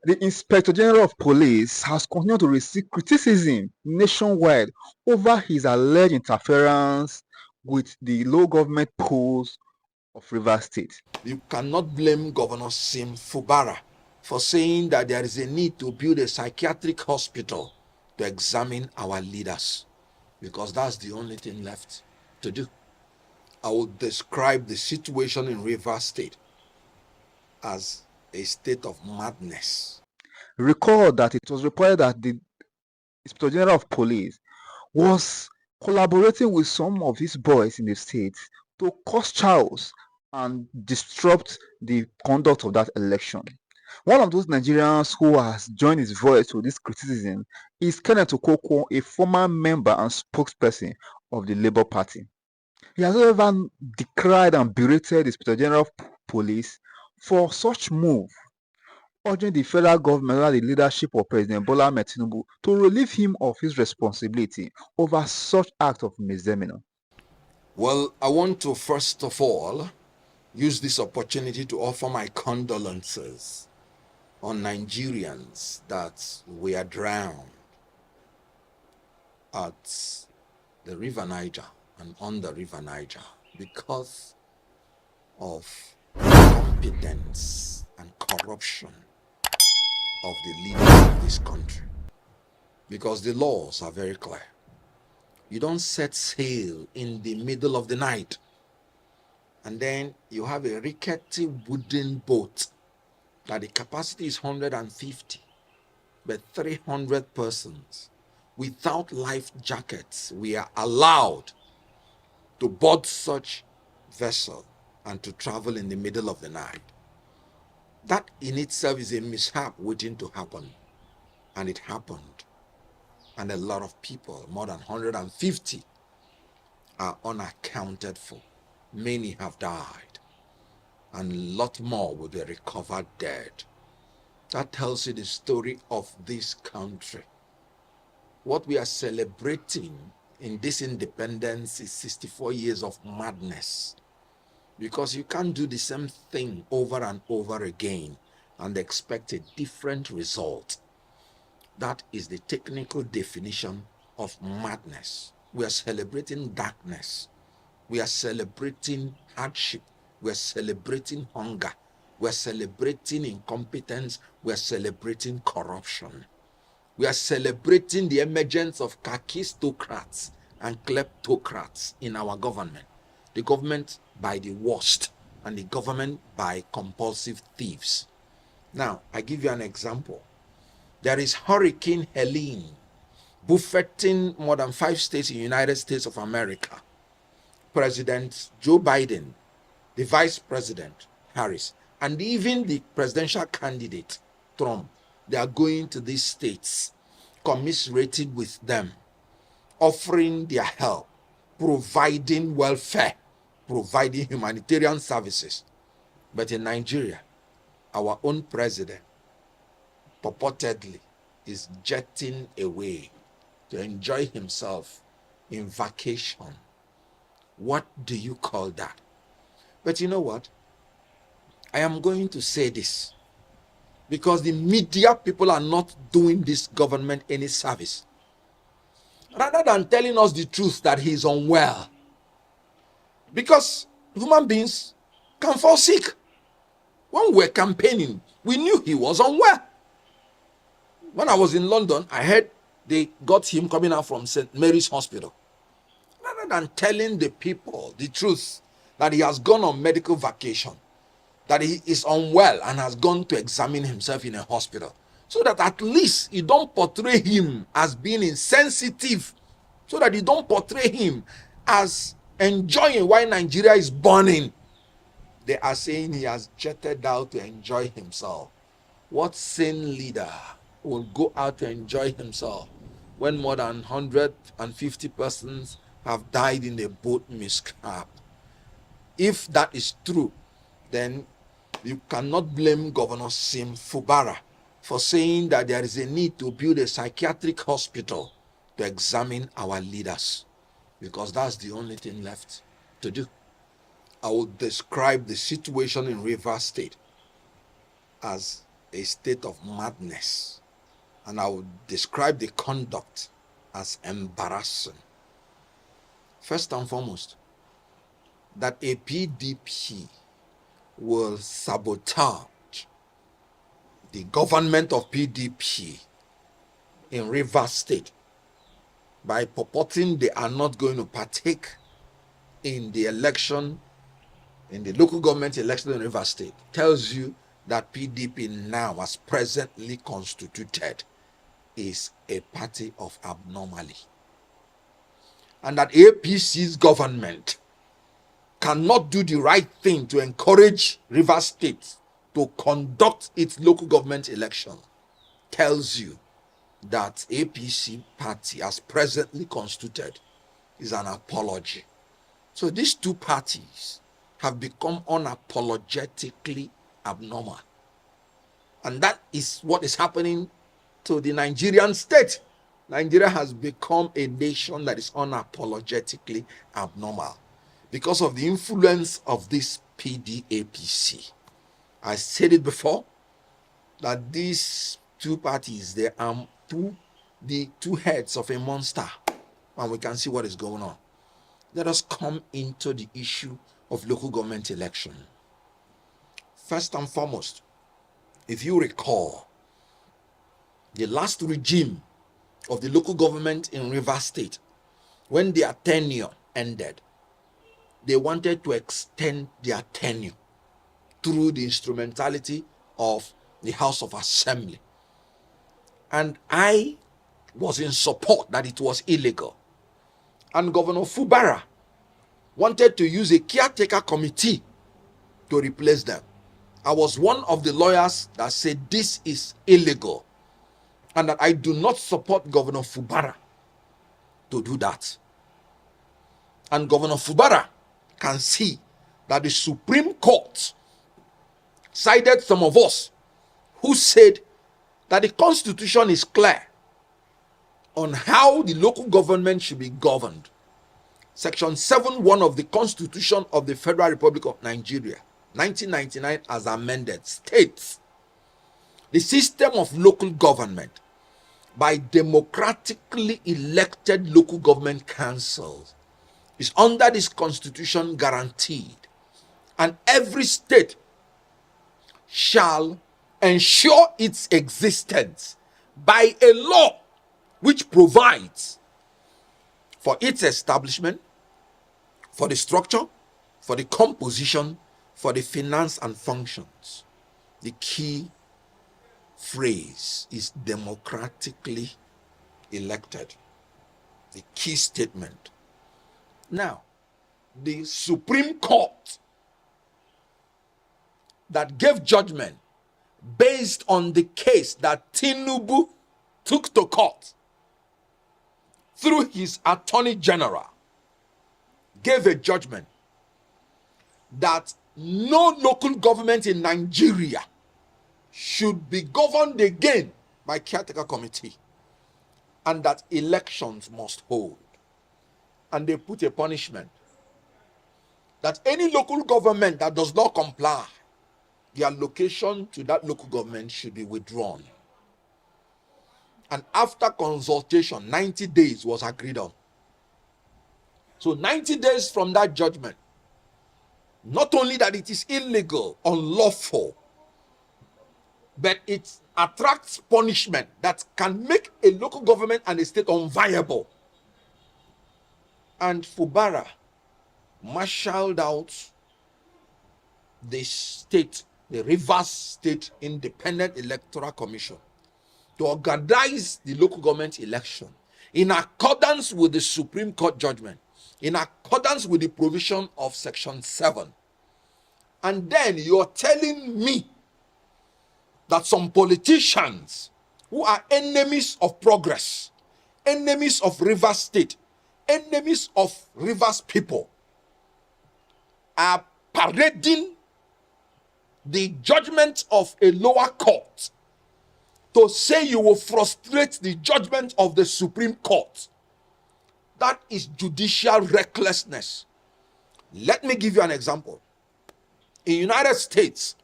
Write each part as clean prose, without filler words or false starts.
The Inspector General of Police has continued to receive criticism nationwide over his alleged interference with the local government polls of Rivers State. You cannot blame Governor Sim Fubara for saying that there is a need to build a psychiatric hospital to examine our leaders, because that's the only thing left to do. I will describe the situation in Rivers State as a state of madness. Recall that it was reported that the Inspector General of Police was collaborating with some of his boys in the state to cause chaos and disrupt the conduct of that election. One of those Nigerians who has joined his voice to this criticism is Kenneth Okonkwo, a former member and spokesperson of the Labour Party. He has, however, decried and berated the Inspector General of Police for such move, urging the federal government under the leadership of President Bola Ahmed Tinubu to relieve him of his responsibility over such act of misdemeanor. Well, I want to first of all use this opportunity to offer my condolences on Nigerians that were drowned at the River Niger and on the River Niger because of incompetence and corruption of the leaders of this country. Because the laws are very clear. You don't set sail in the middle of the night and then you have a rickety wooden boat that the capacity is 150, but 300 persons without life jackets we are allowed to board such vessel and to travel in the middle of the night. That in itself is a mishap waiting to happen, and it happened. And a lot of people, more than 150, are unaccounted for. Many have died, and a lot more will be recovered dead. That tells you the story of this country. What we are celebrating in this independence is 64 years of madness, because you can't do the same thing over and over again and expect a different result. That is the technical definition of madness. We are celebrating darkness. We are celebrating hardship. We are celebrating hunger. We are celebrating incompetence. We are celebrating corruption. We are celebrating the emergence of kakistocrats and kleptocrats in our government. The government by the worst and the government by compulsive thieves. Now, I give you an example. There is Hurricane Helene buffeting more than 5 states in the United States of America. President Joe Biden, the Vice President Harris, and even the presidential candidate Trump, they are going to these states, commiserating with them, offering their help, providing welfare, providing humanitarian services. But in Nigeria, our own president purportedly is jetting away to enjoy himself in vacation. What do you call that? But you know what? I am going to say this because the media people are not doing this government any service. Rather than telling us the truth that he is unwell, because human beings can fall sick. When we were campaigning, we knew he was unwell. When I was in London, I heard they got him coming out from St. Mary's Hospital. Rather than telling the people the truth that he has gone on medical vacation, that he is unwell and has gone to examine himself in a hospital, so that at least you don't portray him as being insensitive, so that you don't portray him as enjoying while Nigeria is burning. They are saying he has jetted out to enjoy himself. What sane leader will go out to enjoy himself when more than 150 persons have died in a boat mishap? If that is true, then you cannot blame Governor Sim Fubara for saying that there is a need to build a psychiatric hospital to examine our leaders, because that's the only thing left to do. I will describe the situation in Rivers State as a state of madness, and I would describe the conduct as embarrassing. First and foremost, that a PDP will sabotage the government of PDP in Rivers State by purporting they are not going to partake in the election, in the local government election in Rivers State, tells you that PDP now, as presently constituted, is a party of abnormality. And that APC's government cannot do the right thing to encourage Rivers State to conduct its local government election, tells you that APC party, as presently constituted, is an apology. So these two parties have become unapologetically abnormal. And that is what is happening to the Nigerian state. Nigeria has become a nation that is unapologetically abnormal because of the influence of this PDAPC. I said it before that these two parties, they are the two heads of a monster, and we can see what is going on. Let us come into the issue of local government election. First and foremost, if you recall, the last regime of the local government in Rivers State, when their tenure ended, they wanted to extend their tenure through the instrumentality of the House of Assembly. And I was in support that it was illegal. And Governor Fubara wanted to use a caretaker committee to replace them. I was one of the lawyers that said this is illegal and that I do not support Governor Fubara to do that. And Governor Fubara can see that the Supreme Court sided some of us who said that the Constitution is clear on how the local government should be governed. Section 7.1 of the Constitution of the Federal Republic of Nigeria, 1999 as amended, states the system of local government by democratically elected local government councils is under this constitution guaranteed, and every state shall ensure its existence by a law which provides for its establishment, for the structure, for the composition, for the finance and functions. The key phrase is democratically elected. The key statement. Now, the Supreme Court that gave judgment based on the case that Tinubu took to court through his Attorney General, gave a judgment that no local government in Nigeria should be governed again by caretaker committee, and that elections must hold. And they put a punishment that any local government that does not comply, the allocation to that local government should be withdrawn. And after consultation, 90 days was agreed on. So 90 days from that judgment, not only that it is illegal, unlawful, but it attracts punishment that can make a local government and a state unviable. And Fubara marshaled out the state, the Rivers State Independent Electoral Commission, to organize the local government election in accordance with the Supreme Court judgment, in accordance with the provision of Section 7. And then you're telling me that some politicians who are enemies of progress, enemies of Rivers State, enemies of Rivers people, are parading the judgment of a lower court to say you will frustrate the judgment of the Supreme Court. That is judicial recklessness. Let me give you an example. In the United States,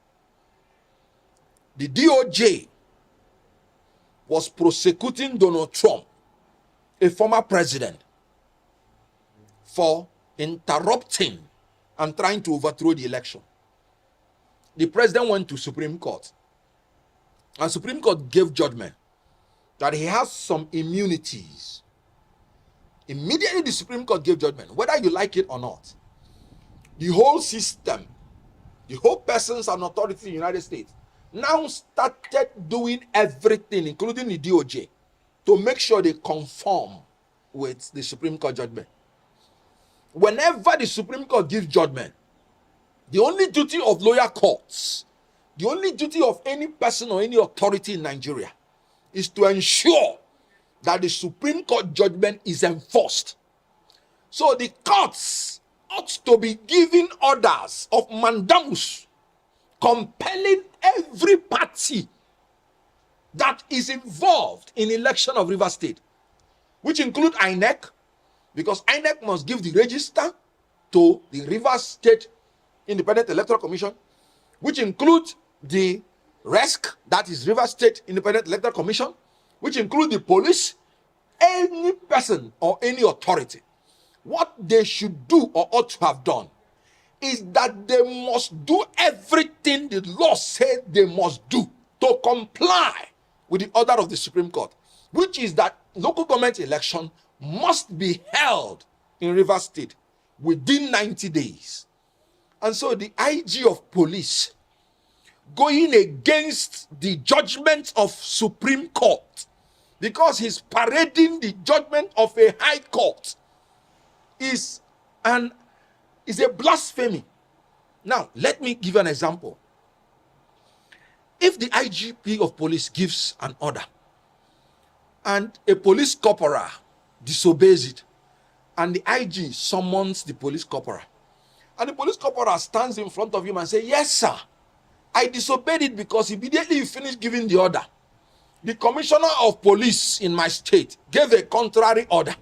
the DOJ was prosecuting Donald Trump, a former president, for interrupting and trying to overthrow the election. The president went to Supreme Court, and Supreme Court gave judgment that he has some immunities. Immediately the Supreme Court gave judgment, whether you like it or not. The whole system, the whole persons and authorities in the United States now started doing everything, including the DOJ, to make sure they conform with the Supreme Court judgment. Whenever the Supreme Court gives judgment, the only duty of lower courts, the only duty of any person or any authority in Nigeria is to ensure that the Supreme Court judgment is enforced. So the courts ought to be giving orders of mandamus, compelling every party that is involved in election of Rivers State, which include INEC, because INEC must give the register to the Rivers State Independent Electoral Commission, which includes the RESC, that is Rivers State Independent Electoral Commission, which include the police, any person or any authority. What they should do or ought to have done is that they must do everything the law says they must do to comply with the order of the Supreme Court, which is that local government election must be held in Rivers State within 90 days. And so the IG of police, going against the judgment of Supreme Court, because he's parading the judgment of a high court, is a blasphemy. Now, let me give you an example. If the IGP of police gives an order and a police corporal disobeys it, and the IG summons the police corporal, and the police corporal stands in front of him and says, "Yes, sir, I disobeyed it because immediately you finished giving the order, the commissioner of police in my state gave a contrary order,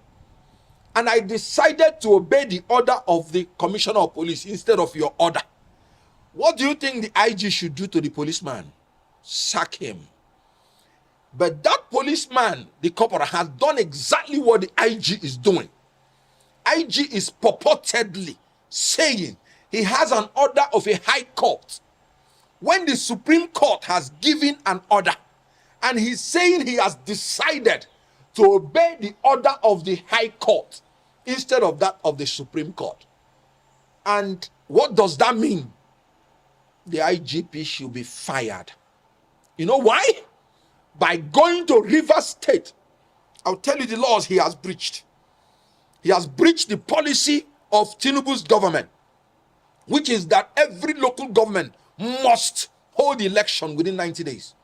and I decided to obey the order of the commissioner of police instead of your order." What do you think the IG should do to the policeman? Sack him. But that policeman, the corporal, has done exactly what the IG is doing. IG is purportedly saying he has an order of a high court when the Supreme Court has given an order, and he's saying he has decided to obey the order of the high court instead of that of the Supreme Court. And what does that mean? The IGP should be fired. You know why? By going to Rivers State, I'll tell you the laws he has breached. He has breached the policy of Tinubu's government, which is that every local government must hold the election within 90 days.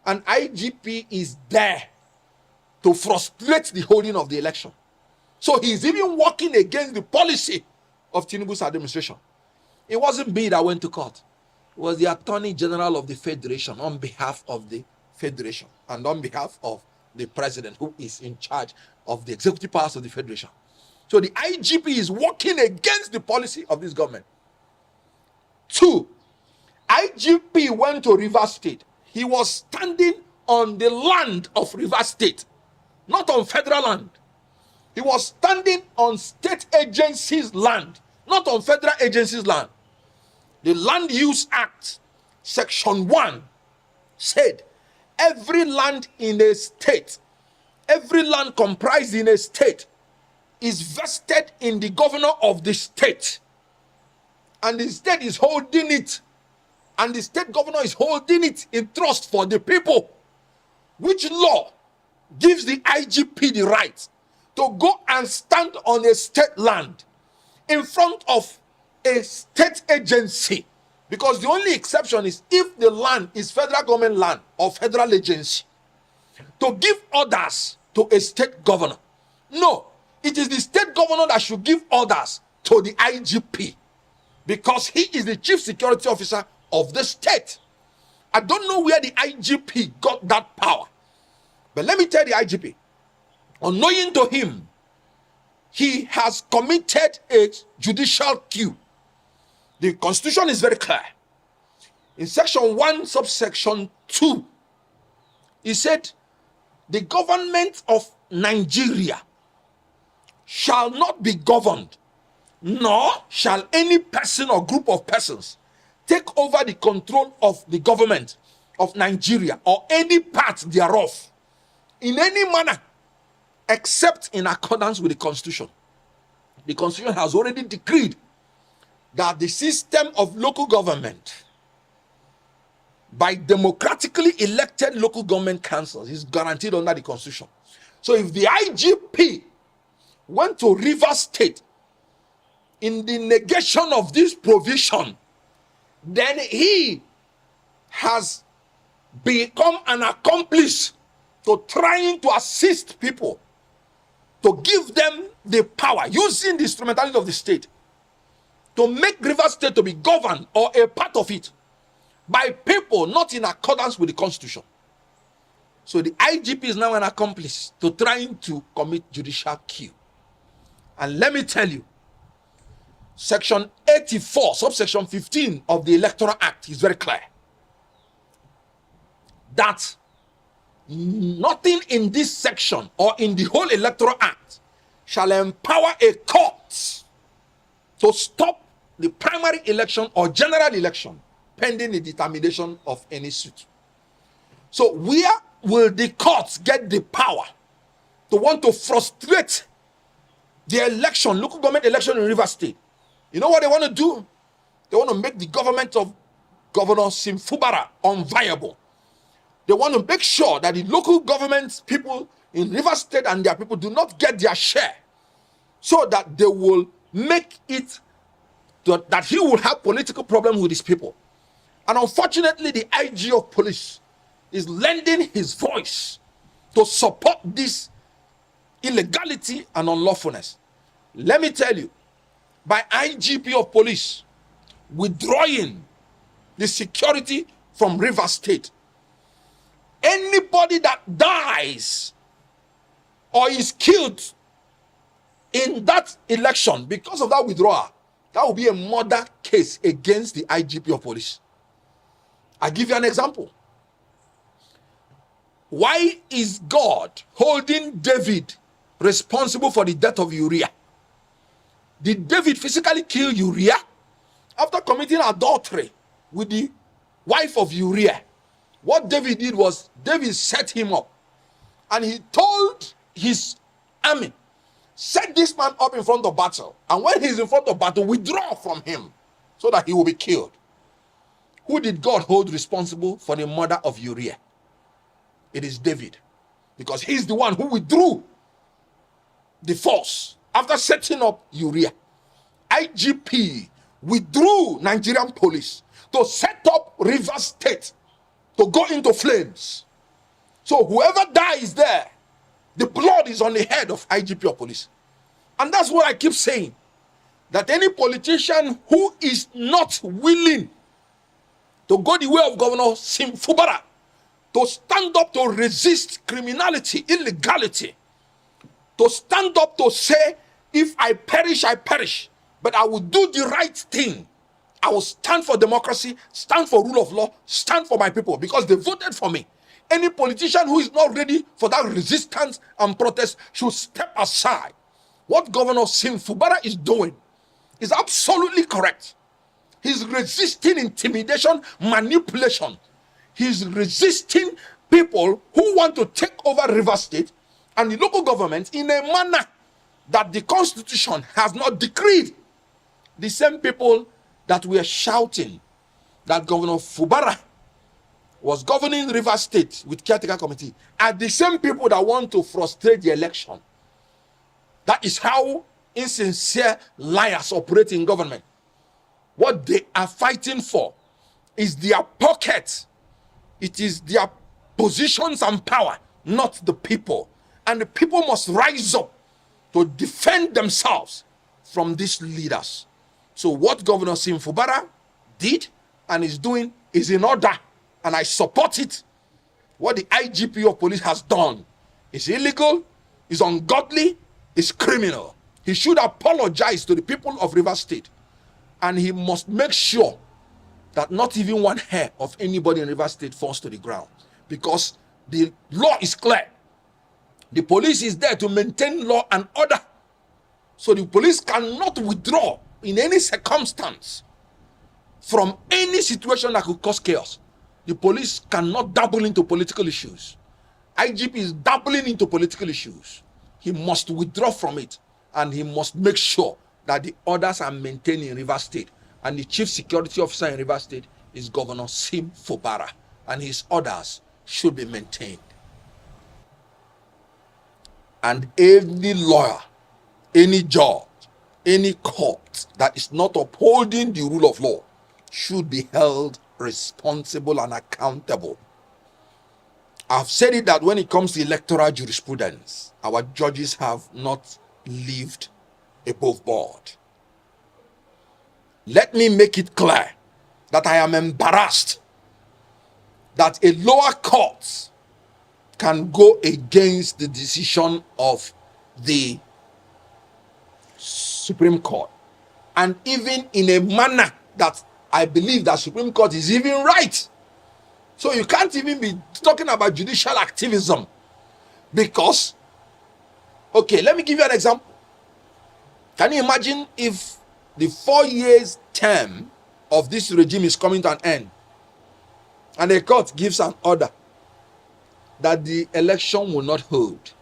And IGP is there to frustrate the holding of the election. So he's even working against the policy of Tinubu's administration. It wasn't me that went to court. It was the Attorney General of the Federation on behalf of the Federation and on behalf of the President, who is in charge of the executive powers of the Federation. So the IGP is working against the policy of this government. 2, IGP went to Rivers State. He was standing on the land of Rivers State, not on federal land. He was standing on state agencies' land, not on federal agencies' land. The Land Use Act, Section 1, said every land in a state, every land comprised in a state is vested in the governor of the state. And the state is holding it. And the state governor is holding it in trust for the people. Which law gives the IGP the right to go and stand on a state land in front of a state agency? Because the only exception is if the land is federal government land or federal agency, to give orders to a state governor. No, it is the state governor that should give orders to the IGP, because he is the chief security officer of the state. I don't know where the IGP got that power, but let me tell the IGP, unknowing to him, he has committed a judicial coup. The constitution is very clear. In section 1, subsection 2, he said, the government of Nigeria shall not be governed, nor shall any person or group of persons take over the control of the government of Nigeria or any part thereof in any manner except in accordance with the Constitution. The Constitution has already decreed that the system of local government by democratically elected local government councils is guaranteed under the Constitution. So if the IGP went to Rivers State in the negation of this provision, then he has become an accomplice to trying to assist people, to give them the power, using the instrumentality of the state, to make Rivers State to be governed or a part of it by people not in accordance with the Constitution. So the IGP is now an accomplice to trying to commit judicial coup. And let me tell you, section 84, subsection 15 of the Electoral Act is very clear that nothing in this section or in the whole Electoral Act shall empower a court to stop the primary election or general election pending the determination of any suit. So where will the courts get the power to want to frustrate the election, local government election in Rivers State? You know what they want to do? They want to make the government of Governor Fubara unviable. They want to make sure that the local government people in Rivers State and their people do not get their share, so that they will make it that he will have political problems with his people. And unfortunately, the IG of police is lending his voice to support this illegality and unlawfulness. Let me tell you, by IGP of police withdrawing the security from Rivers State, anybody that dies or is killed in that election because of that withdrawal, that will be a murder case against the IGP of police. I give you an example. Why is God holding David responsible for the death of Uriah? Did David physically kill Uriah? After committing adultery with the wife of Uriah, what David did was David set him up and he told his army, set this man up in front of battle, and when he's in front of battle, withdraw from him so that he will be killed. Who did God hold responsible for the murder of Uriah? It is David, because he's the one who withdrew the force after setting up Uriah. IGP withdrew Nigerian police to set up Rivers State to go into flames. So whoever dies there, the blood is on the head of IGP of police. And that's what I keep saying, that any politician who is not willing to go the way of Governor Fubara, to stand up to resist criminality, illegality, to stand up to say, if I perish, I perish, but I will do the right thing. I will stand for democracy, stand for rule of law, stand for my people because they voted for me. Any politician who is not ready for that resistance and protest should step aside. What Governor Fubara is doing is absolutely correct. He's resisting intimidation, manipulation. He's resisting people who want to take over Rivers State and the local government in a manner that the Constitution has not decreed. The same people that were shouting that Governor Fubara was governing Rivers State with caretaker committee are the same people that want to frustrate the election. That is how insincere liars operate in government. What they are fighting for is their pocket. It is their positions and power, not the people. And the people must rise up to defend themselves from these leaders. So what Governor Fubara did and is doing is in order, and I support it. What the IGP of police has done is illegal, is ungodly, is criminal. He should apologize to the people of Rivers State, and he must make sure that not even one hair of anybody in Rivers State falls to the ground, because the law is clear. The police is there to maintain law and order. So the police cannot withdraw in any circumstance from any situation that could cause chaos. The police cannot dabble into political issues. IGP is dabbling into political issues. He must withdraw from it, and he must make sure that the orders are maintained in Rivers State. And the chief security officer in Rivers State is Governor Sim Fubara, and his orders should be maintained. And any lawyer, any judge, any court that is not upholding the rule of law should be held responsible and accountable. I've said it that when it comes to electoral jurisprudence, our judges have not lived above board. Let me make it clear that I am embarrassed that a lower court can go against the decision of the Supreme Court, and even in a manner that I believe that Supreme Court is even right. So you can't even be talking about judicial activism, because, okay, let me give you an example. Can you imagine if the 4 years term of this regime is coming to an end, and a court gives an order that the election will not hold?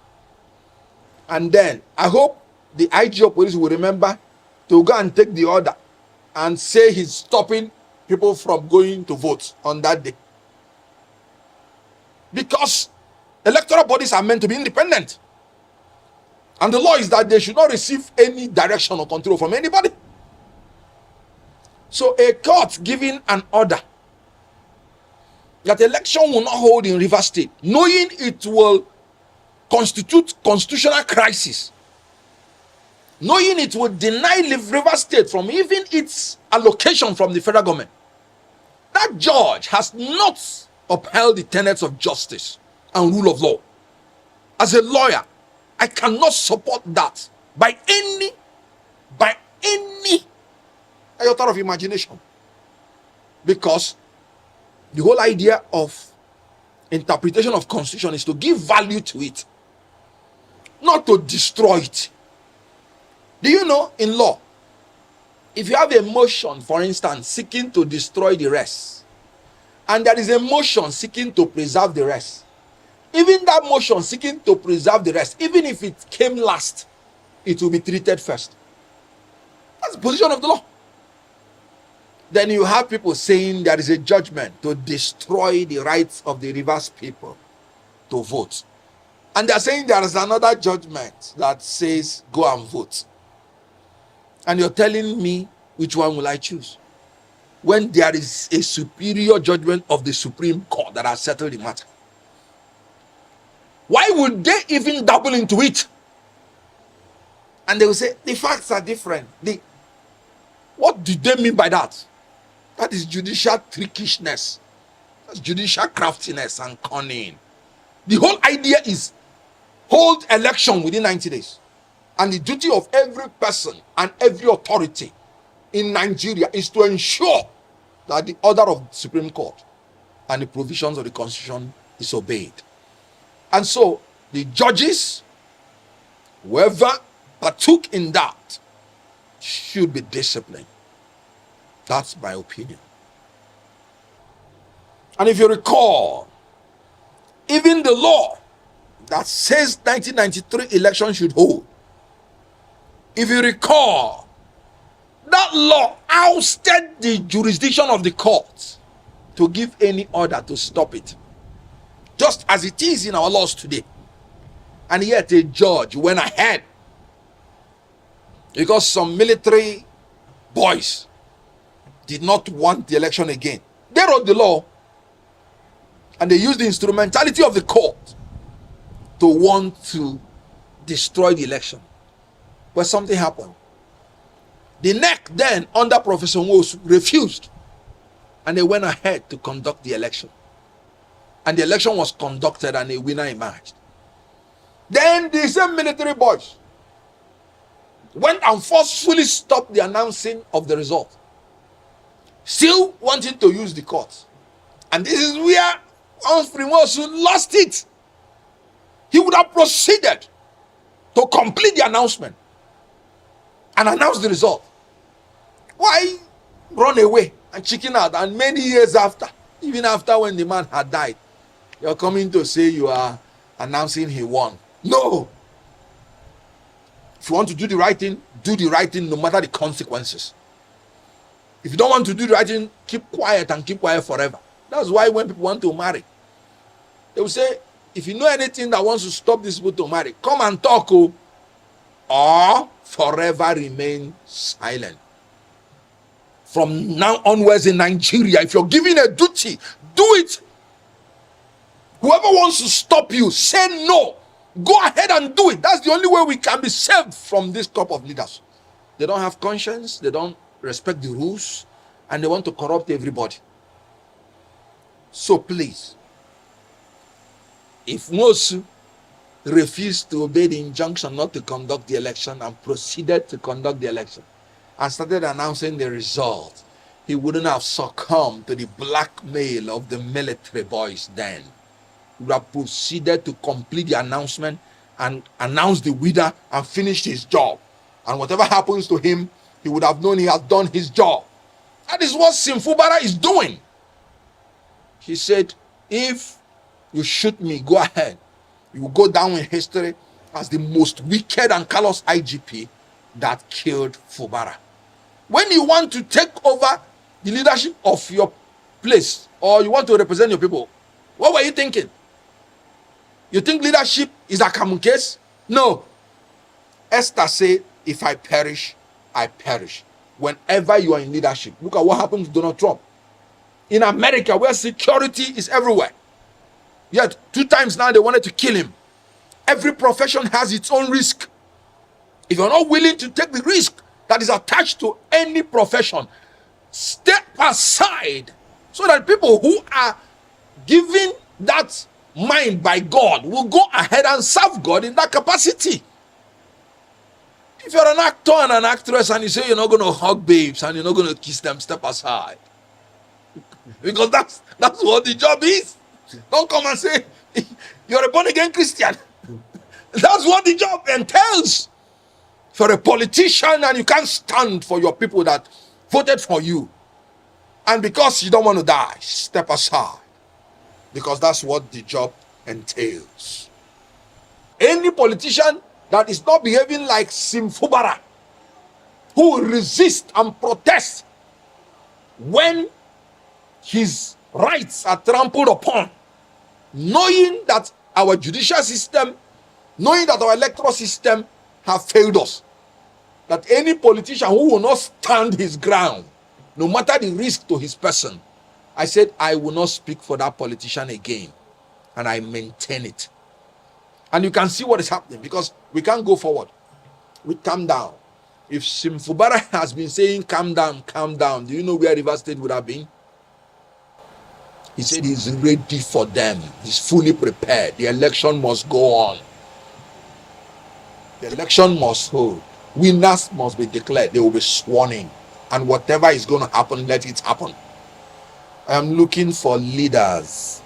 And then I hope the IG of police will remember to go and take the order and say he's stopping people from going to vote on that day. Because electoral bodies are meant to be independent. And the law is that they should not receive any direction or control from anybody. So a court giving an order that election will not hold in Rivers State, knowing it will constitute constitutional crisis, knowing it will deny Rivers State from even its allocation from the federal government, that judge has not upheld the tenets of justice and rule of law. As a lawyer, I cannot support that by any iota of imagination, because the whole idea of interpretation of constitution is to give value to it, not to destroy it. Do you know, in law, if you have a motion, for instance, seeking to destroy the rest, and there is a motion seeking to preserve the rest, even that motion seeking to preserve the rest, even if it came last, it will be treated first. That's the position of the law. Then you have people saying there is a judgment to destroy the rights of the Rivers people to vote. And they are saying there is another judgment that says go and vote. And you're telling me which one will I choose, when there is a superior judgment of the Supreme Court that has settled the matter? Why would they even dabble into it? And they will say the facts are different. What do they mean by that? That is judicial trickishness. That's judicial craftiness and cunning. The whole idea is hold election within 90 days. And the duty of every person and every authority in Nigeria is to ensure that the order of the Supreme Court and the provisions of the Constitution is obeyed. And so the judges, whoever partook in that, should be disciplined. That's my opinion. And if you recall, even the law that says 1993 election should hold, if you recall, that law ousted the jurisdiction of the court to give any order to stop it, just as it is in our laws today. And yet a judge went ahead, because some military boys did not want the election again. They wrote the law, and they used the instrumentality of the court to want to destroy the election. But something happened. The NEC then, under Professor Nwosu, refused, and they went ahead to conduct the election. And the election was conducted, and a winner emerged. Then the same military boys went and forcefully stopped the announcing of the result, still wanting to use the court. And this is where Onfrimosu lost it. He would have proceeded to complete the announcement and announce the result. Why run away and chicken out? And many years after, even after when the man had died, you're coming to say you are announcing he won. No. If you want to do the right thing no matter the consequences. If you don't want to do the right thing, keep quiet and keep quiet forever. That's why when people want to marry, they will say, if you know anything that wants to stop these people to marry, come and talk, or forever remain silent. From now onwards in Nigeria, if you're given a duty, do it. Whoever wants to stop you, say no. Go ahead and do it. That's the only way we can be saved from this type of leaders. They don't have conscience, they don't respect the rules, and they want to corrupt everybody. So please, if Mosu refused to obey the injunction not to conduct the election and proceeded to conduct the election and started announcing the result, he wouldn't have succumbed to the blackmail of the military boys then. He would have proceeded to complete the announcement and announce the winner and finish his job. And whatever happens to him, he would have known he has done his job. That is what Fubara is doing. He said, if you shoot me, go ahead. You will go down in history as the most wicked and callous IGP that killed Fubara. When you want to take over the leadership of your place, or you want to represent your people, what were you thinking? You think leadership is a common case? No. Esther said, if I perish, I perish. Whenever you are in leadership, look at what happened to Donald Trump. In America, where security is everywhere. Yet, 2 times now they wanted to kill him. Every profession has its own risk. If you're not willing to take the risk that is attached to any profession, step aside so that people who are given that mind by God will go ahead and serve God in that capacity. If you're an actor and an actress and you say you're not going to hug babes and you're not going to kiss them, step aside. Because that's what the job is. Don't come and say you're a born-again Christian. That's what the job entails. If you're a politician and you can't stand for your people that voted for you, and because you don't want to die, step aside. Because that's what the job entails. Any politician that is not behaving like Fubara, who will resist and protest when his rights are trampled upon, knowing that our judicial system, knowing that our electoral system have failed us, that any politician who will not stand his ground, no matter the risk to his person, I said I will not speak for that politician again, and I maintain it. And you can see what is happening, because we can't go forward. We calm down. If Fubara has been saying calm down, do you know where Rivers State would have been? He said he's ready for them. He's fully prepared. The election must go on. The election must hold. Winners must be declared. They will be sworn in. And whatever is going to happen, let it happen. I am looking for leaders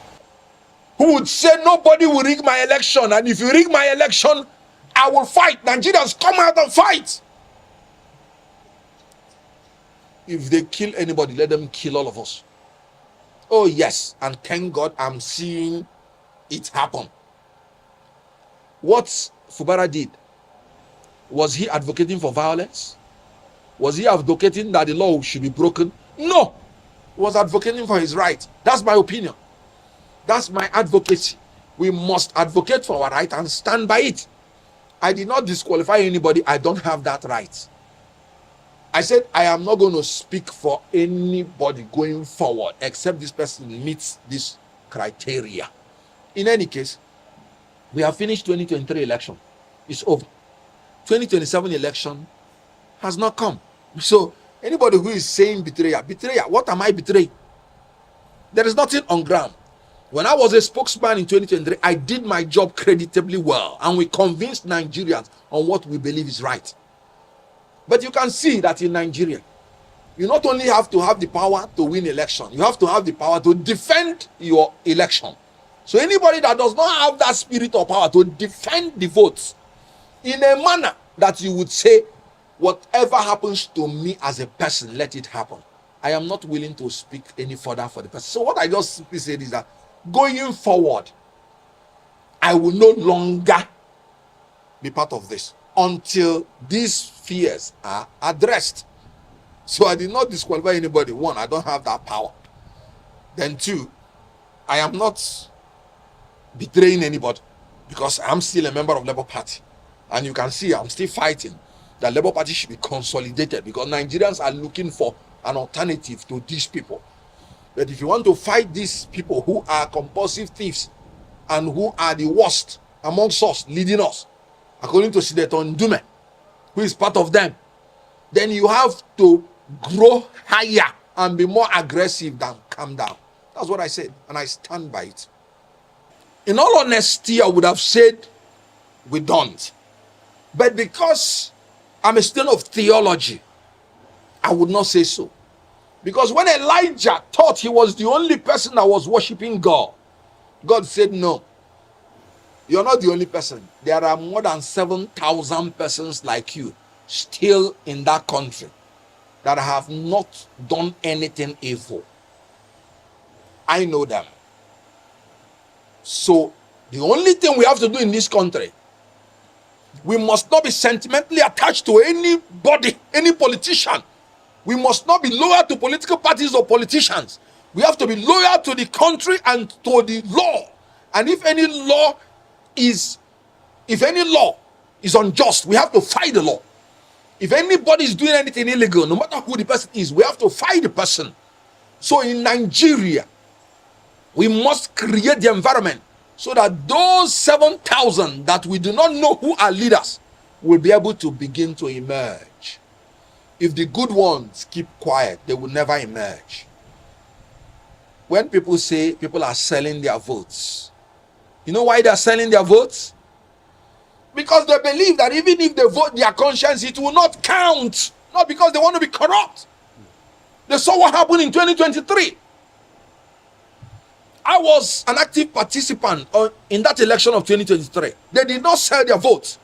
who would say nobody will rig my election, and if you rig my election, I will fight. Nigerians, come out and fight. If they kill anybody, let them kill all of us. Oh yes, and thank God I'm seeing it happen. What Fubara did, was he advocating for violence? Was he advocating that the law should be broken? No. He was advocating for his right. That's my opinion. That's my advocacy. We must advocate for our right and stand by it. I did not disqualify anybody. I don't have that right. I said I am not going to speak for anybody going forward except this person meets this criteria. In any case, we have finished 2023 election. It's over. 2027 election has not come. So anybody who is saying betrayal, what am I betraying? There is nothing on ground. When I was a spokesman in 2023, I did my job creditably well, and we convinced Nigerians on what we believe is right. But you can see that in Nigeria, You not only have to have the power to win election, you have to have the power to defend your election. So anybody that does not have that spirit or power to defend the votes in a manner that you would say, whatever happens to me as a person, let it happen, I am not willing to speak any further for the person. So what I just simply said is that going forward, I will no longer be part of this until these fears are addressed. So I did not disqualify anybody. One, I don't have that power. Then two, I am not betraying anybody because I'm still a member of Labour Party. And you can see I'm still fighting that Labour Party should be consolidated because Nigerians are looking for an alternative to these people. But if you want to fight these people who are compulsive thieves and who are the worst amongst us, leading us, according to Senator Ndume, who is part of them, then you have to grow higher and be more aggressive than calm down. That's what I said, and I stand by it. In all honesty, I would have said we don't. But because I'm a student of theology, I would not say so. Because when Elijah thought he was the only person that was worshiping God, God said, no, you're not the only person. There are more than 7,000 persons like you still in that country that have not done anything evil. I know them. So the only thing we have to do in this country, we must not be sentimentally attached to anybody, any politician. We must not be loyal to political parties or politicians. We have to be loyal to the country and to the law. And if any law is unjust, we have to fight the law. If anybody is doing anything illegal, no matter who the person is, we have to fight the person. So in Nigeria, we must create the environment so that those 7,000 that we do not know who are leaders will be able to begin to emerge. If the good ones keep quiet, they will never emerge. When people say people are selling their votes, you know why they are selling their votes? Because they believe that even if they vote their conscience, it will not count. Not because they want to be corrupt. They saw what happened in 2023. I was an active participant in that election of 2023. They did not sell their votes.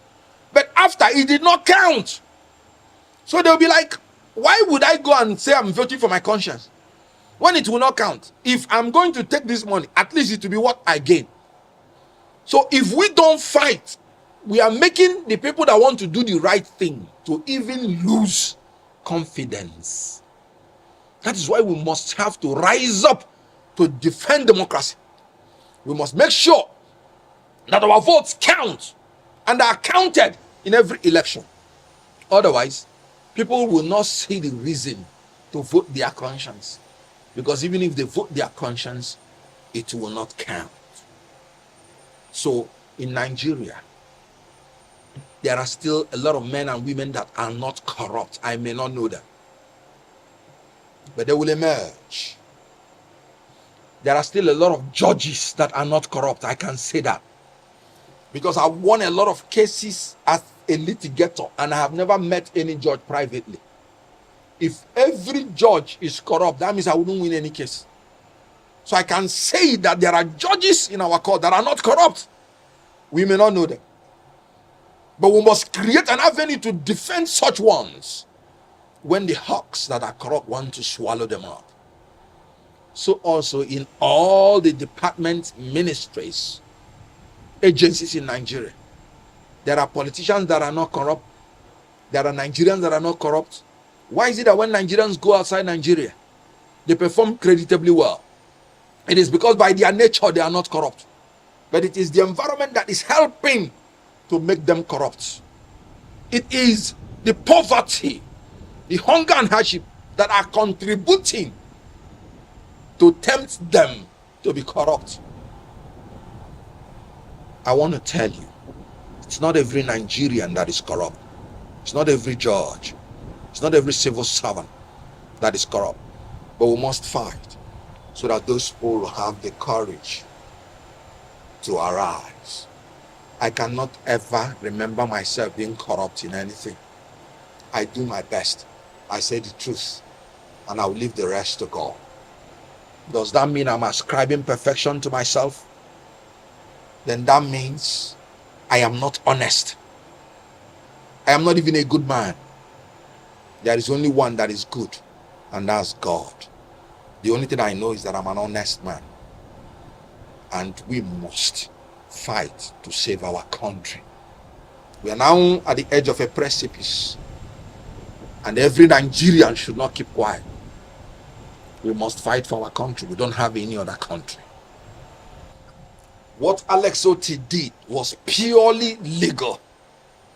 But after, it did not count. So they'll be like, why would I go and say I'm voting for my conscience when it will not count? If I'm going to take this money, at least it will be what I gain. So if we don't fight, we are making the people that want to do the right thing to even lose confidence. That is why we must have to rise up to defend democracy. We must make sure that our votes count and are counted in every election. Otherwise, people will not see the reason to vote their conscience. Because even if they vote their conscience, it will not count. So in Nigeria, there are still a lot of men and women that are not corrupt. I may not know them, but they will emerge. There are still a lot of judges that are not corrupt. I can say that because I won a lot of cases as a litigator and I have never met any judge privately. If every judge is corrupt, that means I wouldn't win any case. So I can say that there are judges in our court that are not corrupt. We may not know them, but we must create an avenue to defend such ones when the hawks that are corrupt want to swallow them up. So also in all the departments, ministries, agencies in Nigeria, there are politicians that are not corrupt. There are Nigerians that are not corrupt. Why is it that when Nigerians go outside Nigeria, they perform creditably well? It is because by their nature, they are not corrupt. But it is the environment that is helping to make them corrupt. It is the poverty, the hunger and hardship that are contributing to tempt them to be corrupt. I want to tell you, it's not every Nigerian that is corrupt. It's not every judge. It's not every civil servant that is corrupt. But we must fight so that those people will have the courage to arise. I cannot ever remember myself being corrupt in anything. I do my best. I say the truth. and I'll leave the rest to God. Does that mean I'm ascribing perfection to myself? Then that means I am not honest. I am not even a good man. There is only one that is good, and that's God. The only thing I know is that I'm an honest man. And we must fight to save our country. We are now at the edge of a precipice, and every Nigerian should not keep quiet. We must fight for our country. We don't have any other country. What Alex Oti did was purely legal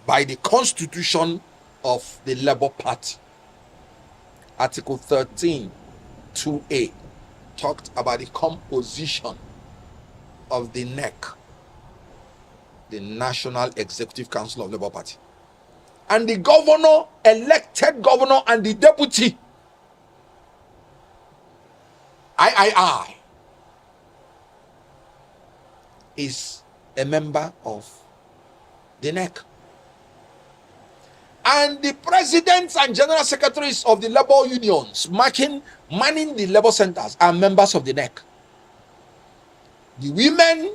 by the constitution of the Labour Party. Article 13, 2A talked about the composition of the NEC, the National Executive Council of Labour Party. And the governor, elected governor, and the deputy, III, is a member of the NEC. And the presidents and general secretaries of the labor unions manning the labor centers are members of the NEC. The women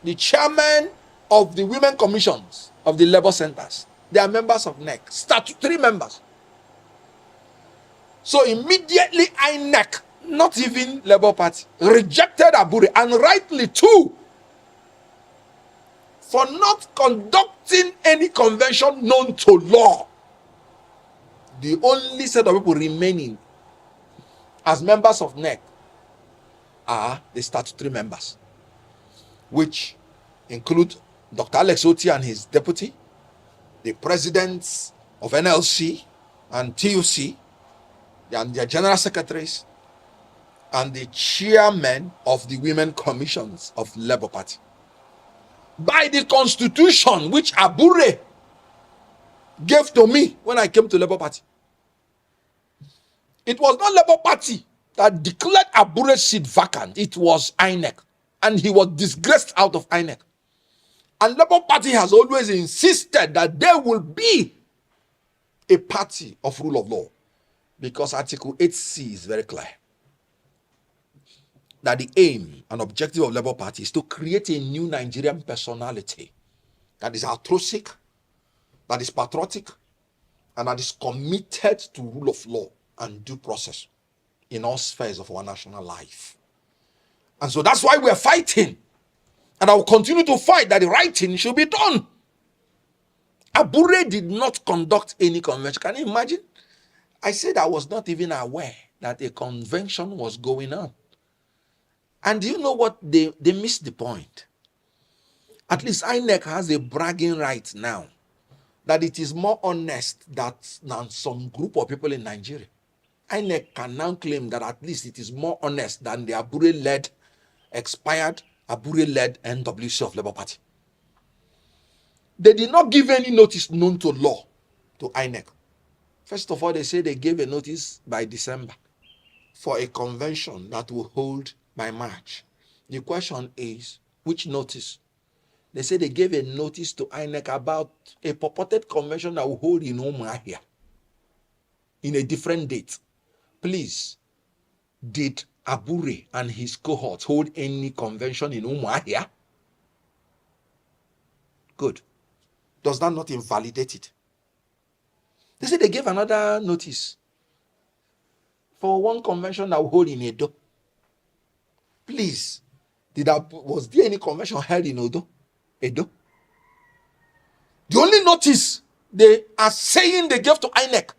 the chairman of the women commissions of the labor centers, they are members of NEC, statutory members. So immediately INEC, not even Labour Party, rejected Abure, and rightly too, for not conducting any convention known to law. The only set of people remaining as members of NEC are the statutory members, which include Dr. Alex Oti and his deputy, the presidents of NLC and TUC, and their general secretaries, and the chairman of the women commissions of Labour Party. By the constitution which Abure gave to me when I came to Labour Party, it was not Labour Party that declared Abure's seat vacant. It was INEC, and he was disgraced out of INEC. And Labour Party has always insisted that there will be a party of rule of law, because Article 8C is very clear that the aim and objective of Labour Party is to create a new Nigerian personality that is altruistic, that is patriotic, and that is committed to rule of law and due process in all spheres of our national life. And so that's why we're fighting, and I will continue to fight that the right thing should be done. Abure did not conduct any convention. Can you imagine? I said I was not even aware that a convention was going on. And do you know what? They missed the point. At least INEC has a bragging right now that it is more honest than some group of people in Nigeria. INEC can now claim that at least it is more honest than the Abure-led, expired Abure-led NWC of Labour Party. They did not give any notice known to law to INEC. First of all, they say they gave a notice by December for a convention that will hold by March. The question is, which notice? They say they gave a notice to INEC about a purported convention that will hold in Umuahia in a different date. Please, did Abure and his cohorts hold any convention in Umuahia? Good. Does that not invalidate it? They say they gave another notice for one convention that will hold in Edo. Please, was there any convention held in Edo? The only notice they are saying they gave to INEC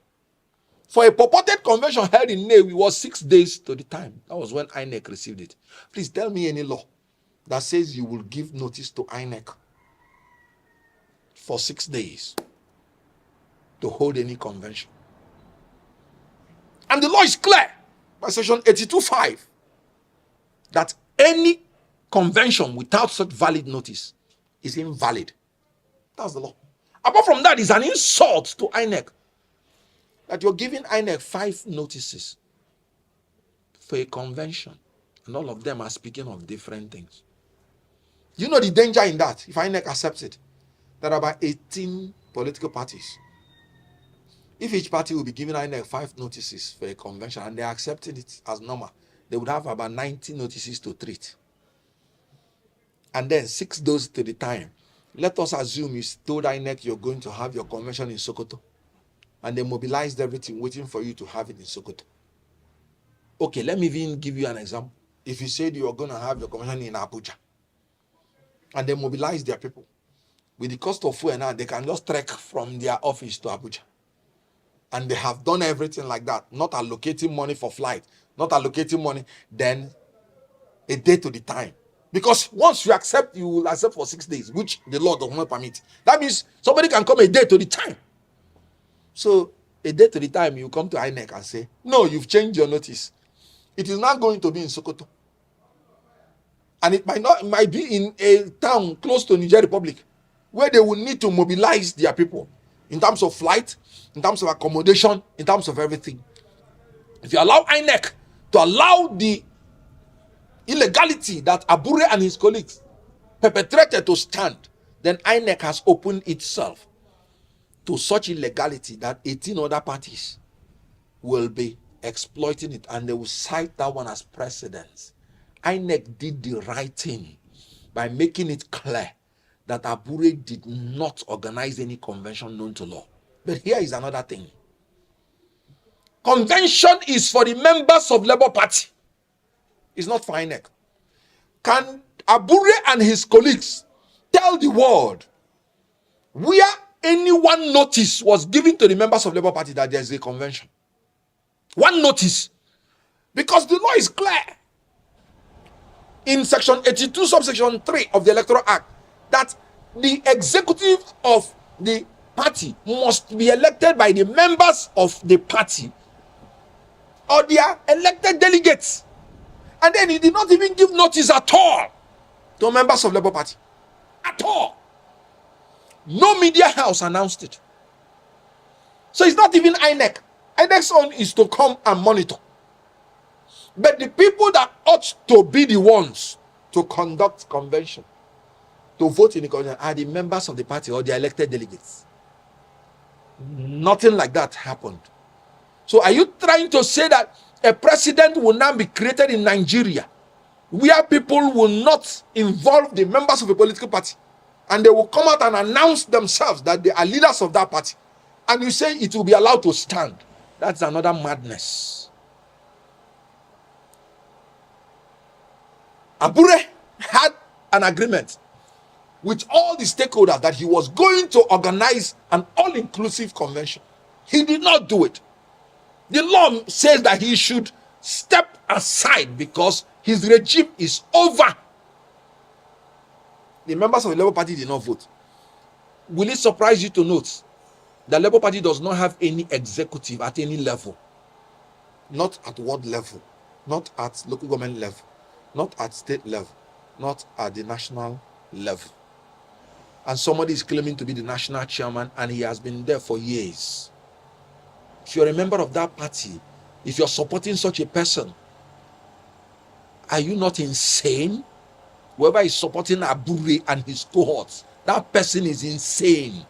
for a purported convention held in Nnewi was 6 days to the time. That was when INEC received it. Please tell me any law that says you will give notice to INEC for 6 days to hold any convention. And the law is clear by section 82.5 that any convention without such valid notice is invalid. That's the law. Apart from that, it's an insult to INEC that you're giving INEC 5 notices for a convention, and all of them are speaking of different things. You know the danger in that, if INEC accepts it, there are about 18 political parties If each party will be giving INEC 5 notices for a convention and they accepted it as normal, they would have about 90 notices to treat. And then 6 days to the time. Let us assume you told INEC you're going to have your convention in Sokoto. And they mobilized everything waiting for you to have it in Sokoto. Okay, let me even give you an example. If you said you are going to have your convention in Abuja, and they mobilized their people, with the cost of fuel now, they can just trek from their office to Abuja. And they have done everything like that, not allocating money for flight, not allocating money, then a day to the time. Because once you accept, you will accept for 6 days, which the law does not permit. That means somebody can come a day to the time. So a day to the time, you come to INEC and say, no, you've changed your notice. It is not going to be in Sokoto. And it might be in a town close to Niger Republic, where they will need to mobilize their people in terms of flight, in terms of accommodation, in terms of everything. If you allow INEC to allow the illegality that Abure and his colleagues perpetrated to stand, then INEC has opened itself to such illegality that 18 other parties will be exploiting it, and they will cite that one as precedence. INEC did the right thing by making it clear that Abure did not organize any convention known to law. But here is another thing. Convention is for the members of Labour Party. It's not for INEC. Can Abure and his colleagues tell the world where any one notice was given to the members of Labour Party that there's a convention? One notice. Because the law is clear. In section 82, subsection 3 of the Electoral Act, that the executive of the party must be elected by the members of the party or their elected delegates. And then he did not even give notice at all to members of Labour Party. At all. No media house announced it. So it's not even INEC. INEC's own is to come and monitor. But the people that ought to be the ones to conduct convention, to vote in the convention, are the members of the party or the elected delegates. Nothing like that happened. So are you trying to say that a president will now be created in Nigeria where people will not involve the members of a political party, and they will come out and announce themselves that they are leaders of that party, and you say it will be allowed to stand? That's another madness. Abure had an agreement with all the stakeholders that he was going to organize an all-inclusive convention. He did not do it. The law says that he should step aside because his regime is over. The members of the Labour Party did not vote. Will it surprise you to note that Labour Party does not have any executive at any level? Not at ward level, not at local government level, not at state level, not at the national level. And somebody is claiming to be the national chairman, and he has been there for years. If you're a member of that party, if you're supporting such a person, are you not insane? Whoever is supporting Abure and his cohorts, that person is insane.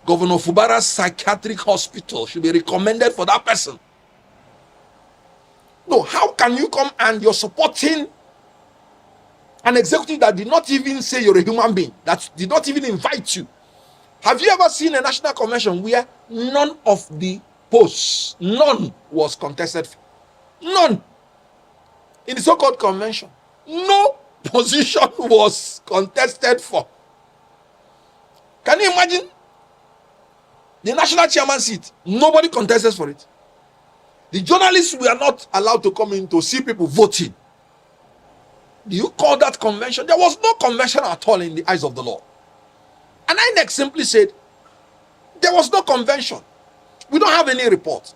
Governor Fubara's psychiatric hospital should be recommended for that person. No, how can you come and you're supporting an executive that did not even say you're a human being, that did not even invite you? Have you ever seen a national convention where none of the posts, none was contested for? None. In the so-called convention, no position was contested for. Can you imagine? The national chairman seat, nobody contested for it. The journalists were not allowed to come in to see people voting. Do you call that convention? There was no convention at all in the eyes of the law. And INEC simply said, there was no convention. We don't have any report.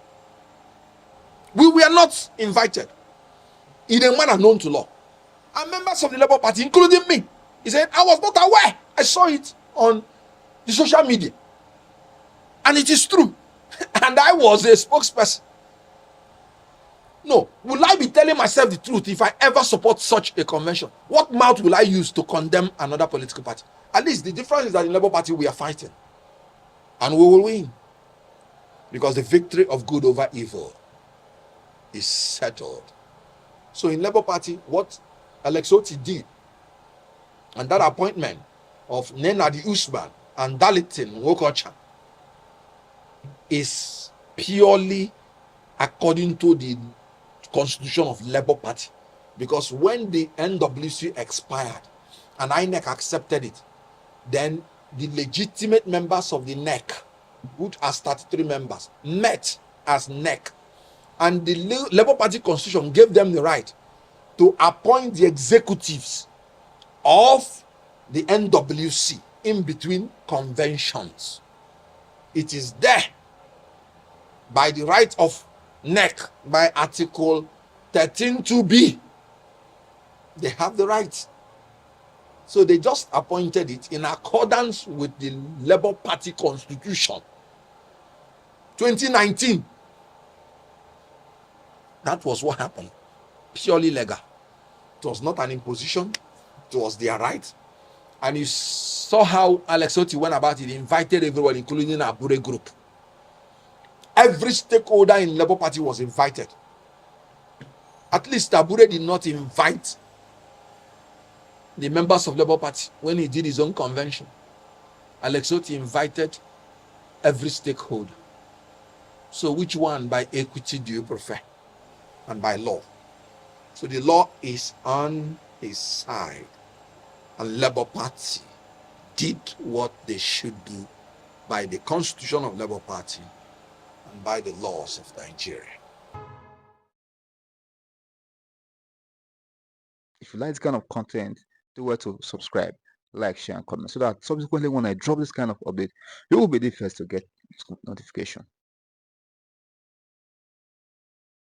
We were not invited in a manner known to law. And members of the Labour Party, including me, he said, I was not aware. I saw it on the social media. And it is true. And I was a spokesperson. No, will I be telling myself the truth if I ever support such a convention? What mouth will I use to condemn another political party? At least the difference is that in the Labour Party we are fighting. And we will win. because the victory of good over evil is settled. So in Labour Party, what Alex Otti did, and that appointment of Nenadi Usman and Dalitin Wokocha, is purely according to the constitution of Labour Party. Because when the NWC expired and INEC accepted it, then the legitimate members of the NEC, which are 33 members, met as NEC, and the Labour Party constitution gave them the right to appoint the executives of the NWC in between conventions. It is there by the right of NEC, by Article 13(2)(b. They have the right. So they just appointed it in accordance with the Labour Party constitution. 2019. That was what happened. Purely legal. It was not an imposition. It was their right. And you saw how Alex Otti went about it. He invited everyone, including the Abure group. Every stakeholder in Labour Party was invited. At least Abure did not invite the members of Labour Party when he did his own convention. Alex Otti invited every stakeholder. So which one by equity do you prefer? And by law. So the law is on his side. And Labour Party did what they should do by the constitution of Labour Party and by the laws of Nigeria. If you like this kind of content, do well to subscribe, like, share, and comment so that subsequently when I drop this kind of update, you will be the first to get notification.